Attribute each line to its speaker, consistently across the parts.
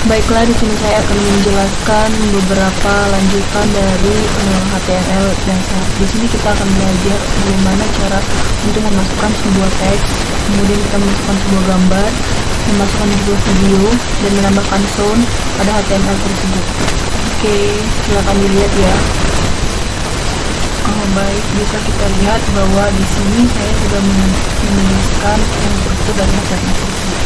Speaker 1: Baiklah, di sini saya akan menjelaskan beberapa lanjutan dari HTML dasar. Di sini kita akan belajar bagaimana cara untuk memasukkan sebuah teks, kemudian kita memasukkan sebuah gambar, memasukkan sebuah video, dan menambahkan sound pada HTML tersebut. Oke, silakan dilihat ya. Baik, bisa kita lihat bahwa di sini saya sudah menuliskan struktur dari HTML tersebut.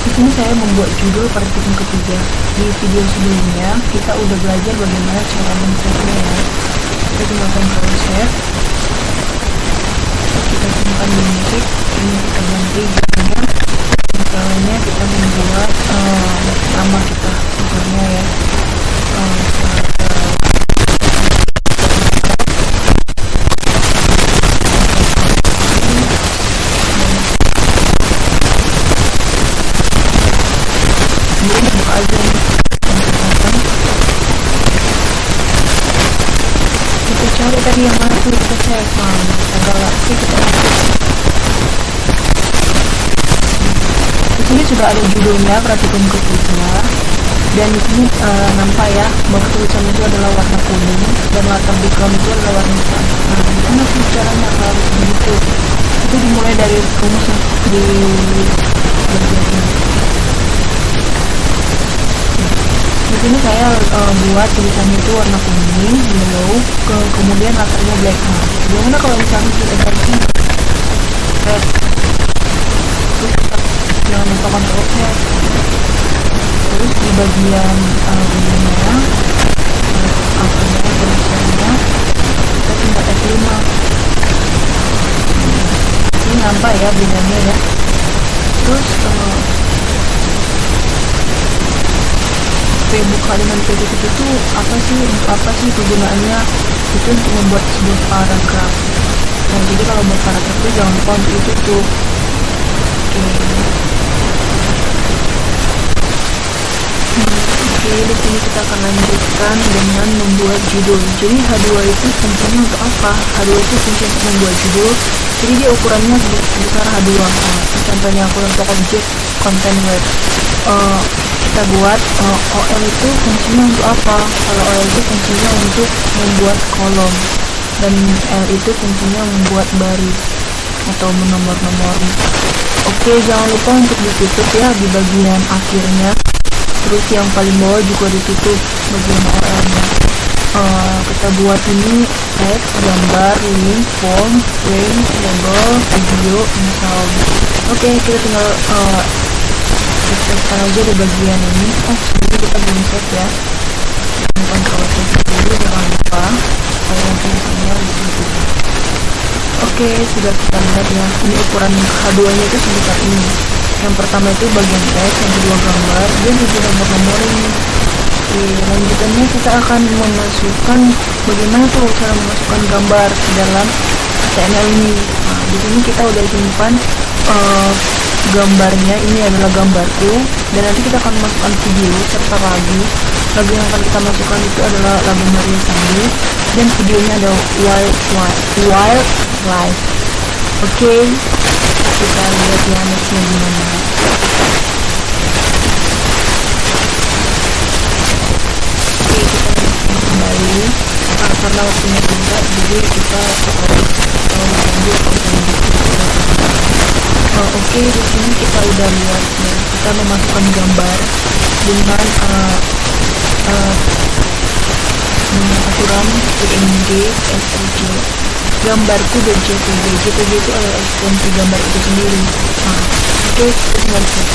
Speaker 1: Di sini saya membuat judul pada titik ketiga. Di video sebelumnya kita udah belajar bagaimana cara men-save-nya ya. Kita tinggal Ctrl Save. Kita simpan di musik. Ini kita ganti judulnya. Misalnya kita membuat nama kita, misalnya ya. Kita cari tadi yang mana tuh, kita save galaksi, kita di sini sudah ada judulnya, perhatikan ketiga, dan di sini nampak ya bahwa tulisan itu adalah warna kuning dan latar background itu adalah warna hitam. Gimana sih caranya harus begitu? Itu dimulai dari rumus di bagian ini. Di sini saya buat tulisannya itu warna kuning, yellow, kemudian latarnya black. Bagaimana kalau misalnya kita ganti red? Terus kita jangan lupa Ctrl Z. Terus di bagian ininya, tulisannya kita tinggal F5. Ini nampak ya bedanya ya. Terus kalimat titik itu apa sih, untuk apa sih kegunaannya? Itu untuk membuat sebuah paragraf. Nah, jadi kalau buat paragraf itu jangan lupa untuk itu tuh. Oke, di sini kita akan lanjutkan dengan membuat judul. Jadi H2 itu fungsinya untuk apa? H2 itu fungsi untuk membuat judul. Jadi dia ukurannya sebesar H2. Contohnya ukuran untuk objek content web. Kita buat OL itu fungsinya untuk apa? Kalau OL itu fungsinya untuk membuat kolom, dan L itu fungsinya membuat baris atau menomor-nomor. Oke, jangan lupa untuk ditutup ya di bagian akhirnya. Terus yang paling bawah juga ditutup bagian OL-nya. Kita buat ini teks, gambar, link, form, frame, label, video, misal. Oke, kita tinggal save aja di bagian ini. Jadi kita belum save ya. Ctrl save dulu, jangan lupa supaya nanti tulisannya ditutup. Oke, sudah kita lihat ya. Ini ukuran H2 nya itu sebesar ini. Yang pertama itu bagian teks, yang kedua gambar, dan juga nomor-nomor ini. Lanjutannya kita akan memasukkan bagaimana tuh cara memasukkan gambar ke dalam HTML ini. Nah, di sini kita udah simpan gambarnya, ini adalah gambarku, dan nanti kita akan masukkan video serta lagu yang akan kita masukkan itu adalah lagu Maria Sandi, dan videonya ada Wildlife. Oke, kita lihat ya nextnya gimana. Oke, kita kembali karena waktunya singkat, jadi kita lanjut. Oke, di sini kita udah lihat ya, kita memasukkan gambar dengan aturan PNG, SVG. Gambarku dan JPG. JPG itu adalah ekstensi gambar itu sendiri. Oke, kita tinggal save.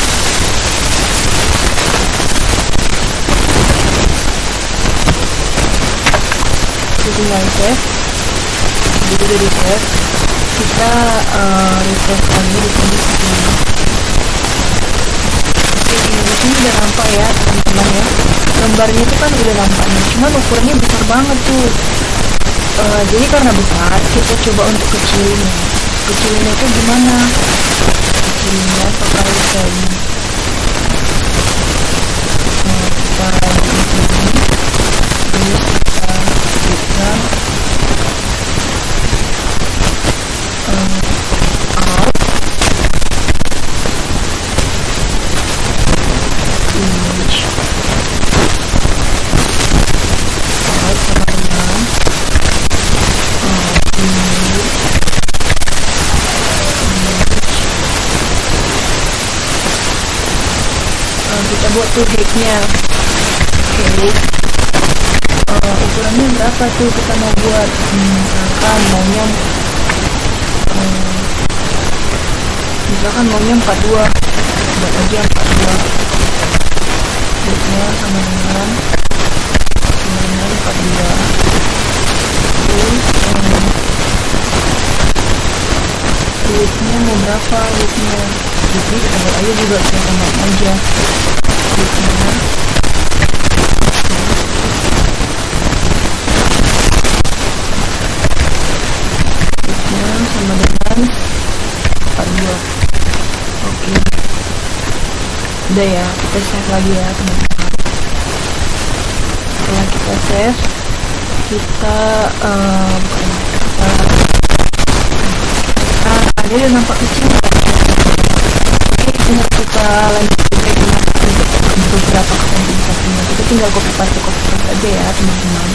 Speaker 1: Kita tinggal save. Jadi udah di save. Kita refresh lagi di sini. Oke, di sini udah nampak ya teman-teman ya. Gambarnya itu kan udah nampak nih, cuman ukurannya besar banget tuh. Jadi karena besar, kita coba untuk kecilinnya. Kecilinnya itu gimana? Kecilinnya pakai pen. Kita di sini, terus kita klikkan out, image. buat tuh hacknya. Oke, ukurannya berapa tuh kita mau buat? Misalkan maunya 42, buat aja 42. Hacknya sama dengan 42. Terus widthnya mau berapa? Widthnya kita buat aja juga, kita tambah aja widthnya. Sama dengan 42. Oke, udah ya, kita save lagi ya teman-teman. Setelah kita save, kita ada yang nampak kecil. Oke, kita lanjut untuk beberapa kompensasinya. Kita tinggal copy paste aja ya teman-teman.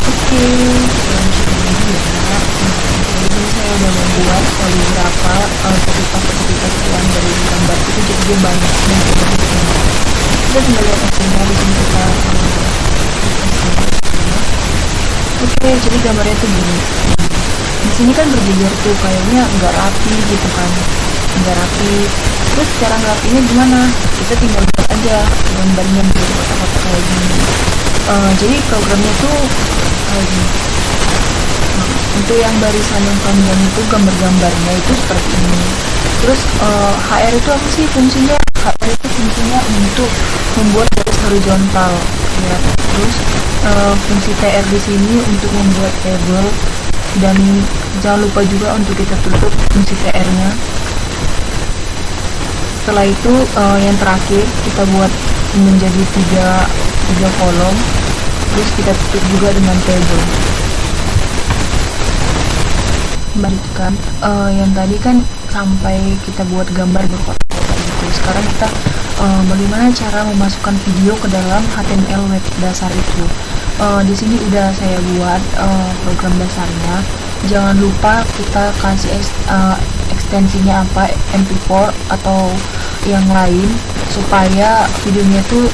Speaker 1: Oke, ini saya udah membuat beberapa copy paste yang dari gambar itu, jadi dia banyak dan kita tinggal lihat hasilnya di sini. Kita oke, jadi gambarnya tuh gini. Di sini kan berjejer tuh, kayaknya nggak rapi gitu kan, nggak rapi. Terus cara ngerapinya gimana? Kita tinggal buat aja gambarnya menjadi kotak-kotak kayak gini. Jadi programnya tuh kayak gini. Untuk yang barisan yang panjang itu gambar-gambarnya itu seperti ini. Terus HR itu apa sih fungsinya? HR itu fungsinya untuk membuat garis horizontal ya. Terus fungsi TR di sini untuk membuat table, dan jangan lupa juga untuk kita tutup fungsi TR-nya. Setelah itu yang terakhir kita buat menjadi tiga kolom, terus kita tutup juga dengan table. Kembalikan yang tadi kan sampai kita buat gambar berkotak-kotak gitu. Sekarang kita bagaimana cara memasukkan video ke dalam HTML web dasar itu. Di sini udah saya buat program dasarnya. Jangan lupa kita kasih ekstensinya apa, MP4 atau yang lain, supaya videonya tuh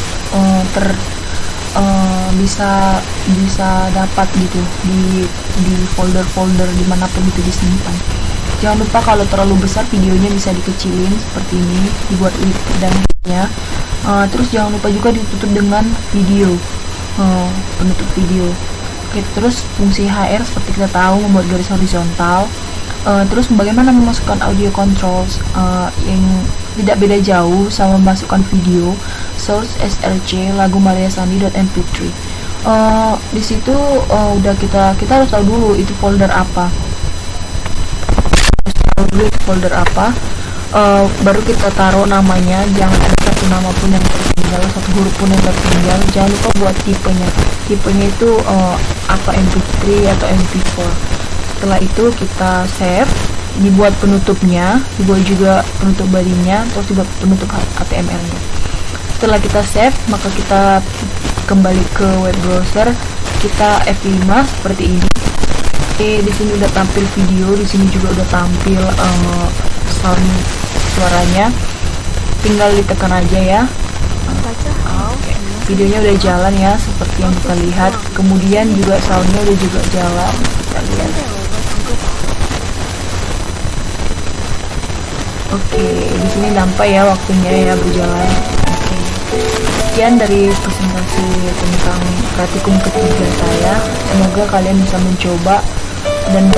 Speaker 1: bisa dapat gitu di folder-folder dimanapun itu disimpan. Jangan lupa kalau terlalu besar videonya bisa dikecilin seperti ini, dibuat width dan height-nya. Terus jangan lupa juga ditutup dengan video, penutup video. Oke, terus fungsi HR seperti kita tahu membuat garis horizontal. Terus bagaimana memasukkan audio controls yang tidak beda jauh sama memasukkan video, source SRC lagu Maria Sandi.mp3. Di situ udah kita harus tahu dulu itu folder apa. Baru kita taruh namanya. Jangan ada satu nama pun yang tertinggal, satu huruf pun yang tertinggal. Jangan lupa buat tipenya itu apa, mp3 atau mp4. Setelah itu kita save, dibuat penutupnya, dibuat juga penutup bodinya, terus dibuat penutup HTML-nya. Setelah kita save, maka kita kembali ke web browser, kita F5 seperti ini. Oke, di sini udah tampil video, di sini juga udah tampil sound suaranya. Tinggal ditekan aja ya. Videonya udah jalan ya, seperti yang kita lihat. Kemudian juga soundnya udah juga jalan. Kita lihat. Oke, di sini nampak ya waktunya ya berjalan. Oke. Sekian dari presentasi tentang praktikum ketiga saya. Semoga kalian bisa mencoba dan